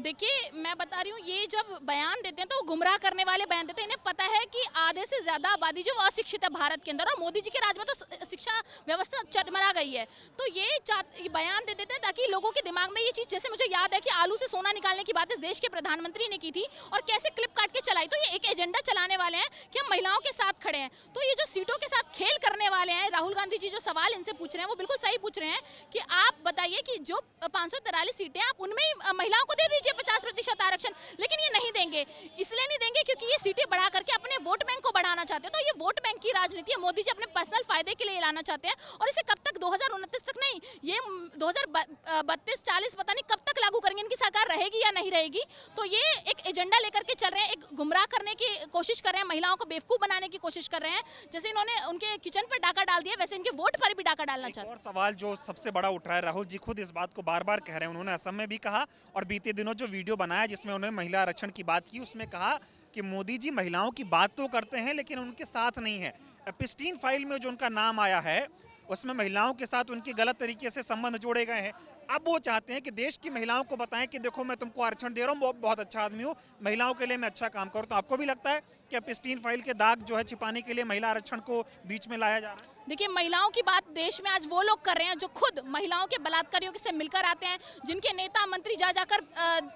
देखिए, मैं बता रही हूँ, ये जब बयान देते हैं तो वो गुमराह करने वाले बयान देते हैं। इन्हें पता है कि आधे से ज़्यादा आबादी जो अशिक्षित है भारत के अंदर, और मोदी जी के राज में तो शिक्षा व्यवस्था चरमरा गई है। तो ये बयान दे देते हैं ताकि लोगों के दिमाग में ये चीज़, जैसे मुझे याद है कि आलू से सोना निकालने की बात इस देश के प्रधानमंत्री ने की थी और कैसे क्लिप काट के चलाई। तो ये एक एजेंडा चलाने वाले हैं कि हम महिलाओं के साथ खड़े हैं। तो ये जो सीटों के साथ खेल करने वाले हैं, राहुल गांधी जी जो सवाल इनसे पूछ रहे हैं वो बिल्कुल सही पूछ रहे हैं कि आप बताइए कि जो 543 सीटें आप उनमें ही महिलाओं को दे दीजिए 50% आरक्षण। लेकिन ये नहीं देंगे, इसलिए नहीं देंगे क्योंकि ये सीटें बढ़ा करके अपने वोट बैंक को बढ़ाना चाहते हैं। तो ये वोट बैंक की राजनीति है, मोदी जी अपने पर्सनल फायदे के लिए लाना चाहते हैं। और इसे कब तक, 2029 तक नहीं, ये 2032-40 पता नहीं कब तक लागू करेंगे, इनकी सरकार रहेगी या नहीं रहेगी। तो ये एक एजेंडा लेकर के चल रहे हैं, एक गुमराह करने की कोशिश कर रहे हैं, महिलाओं को बेवकूफ बनाने की कोशिश कर रहे हैं। जैसे इन्होंने उनके किचन पर डाका डाल दिया, वैसे इनके वोट पर भी डाका डालना चाहते हैं। और सवाल जो सबसे बड़ा उठ रहा है, राहुल जी खुद इस बात को बार बार कह रहे हैं, उन्होंने असम में भी कहा और बीते दिनों जो वीडियो बनाया जिसमें उन्होंने महिला आरक्षण की बात की उसमें कहा कि मोदी जी महिलाओं की बात तो करते हैं लेकिन उनके साथ नहीं है। एप्स्टीन फाइल में जो उनका नाम आया है उसमें महिलाओं के साथ उनके गलत तरीके से संबंध जोड़े गए हैं। अब वो चाहते हैं कि देश की महिलाओं को बताएं कि देखो मैं तुमको आरक्षण दे रहा हूँ, बहुत अच्छा आदमी हूँ, महिलाओं के लिए मैं अच्छा काम करूँ। तो आपको भी लगता है कि एप्स्टीन फाइल के दाग जो है छिपाने के लिए महिला आरक्षण को बीच में लाया जा रहा है? देखिए, महिलाओं की बात देश में आज वो लोग कर रहे हैं जो खुद महिलाओं के बलात्कारियों से मिलकर आते हैं, जिनके नेता मंत्री जा जाकर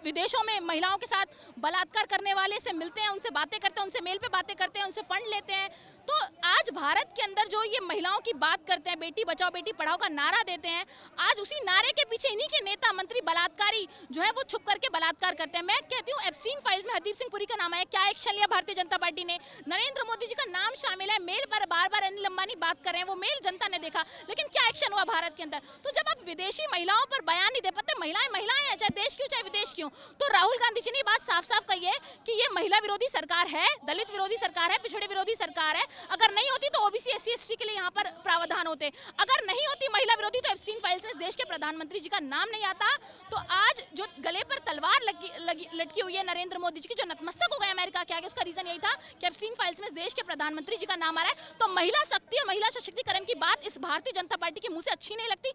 विदेशों में महिलाओं के साथ बलात्कार करने वाले से मिलते हैं, उनसे बातें करते हैं, उनसे मेल पे बातें करते हैं, उनसे फंड लेते हैं। तो आज भारत के अंदर जो ये महिलाओं की बात करते हैं, बेटी बचाओ बेटी पढ़ाओ का नारा देते हैं, आज उसी नारे के पीछे इन्हीं के नेता मंत्री बलात्कारी जो है वो छुप करके बलात्कार करते हैं। मैं कहती हूँ एप्स्टीन फाइल्स में हरदीप सिंह पुरी का नाम है, क्या एक्शन लिया भारतीय जनता पार्टी ने? नरेंद्र मोदी जी का नाम शामिल है, मेल पर बार बार अनिल अंबानी बात कर रहे हैं, वो मेल जनता ने देखा, लेकिन क्या एक्शन हुआ भारत के अंदर? तो जब आप विदेशी महिलाओं पर बयान नहीं दे पाते, महिलाएं महिलाएं हैं, चाहे देश क्यों चाहे विदेश क्यों, तो राहुल गांधी जी ने बात साफ साफ कही है कि ये महिला विरोधी सरकार है, दलित विरोधी सरकार है, पिछड़े विरोधी सरकार है। अगर नहीं होती तो ओबीसी एससी एसटी के लिए यहाँ पर प्रावधान होते, अगर नहीं होती महिला विरोधी तो एप्स्टीन फाइल्स में देश के प्रधानमंत्री जी का नाम नहीं आता। तो आज जो गले पर तलवार लटकी हुई है नरेंद्र मोदी जी की, जो नतमस्तक हो गए अमेरिका के आगे, उसका रीजन यही था कि एप्स्टीन फाइल्स में देश के प्रधानमंत्री जी का नाम आ रहा है। तो महिला शक्ति और महिला सशक्तिकरण की बात इस भारतीय जनता पार्टी के मुंह से अच्छी नहीं लगती।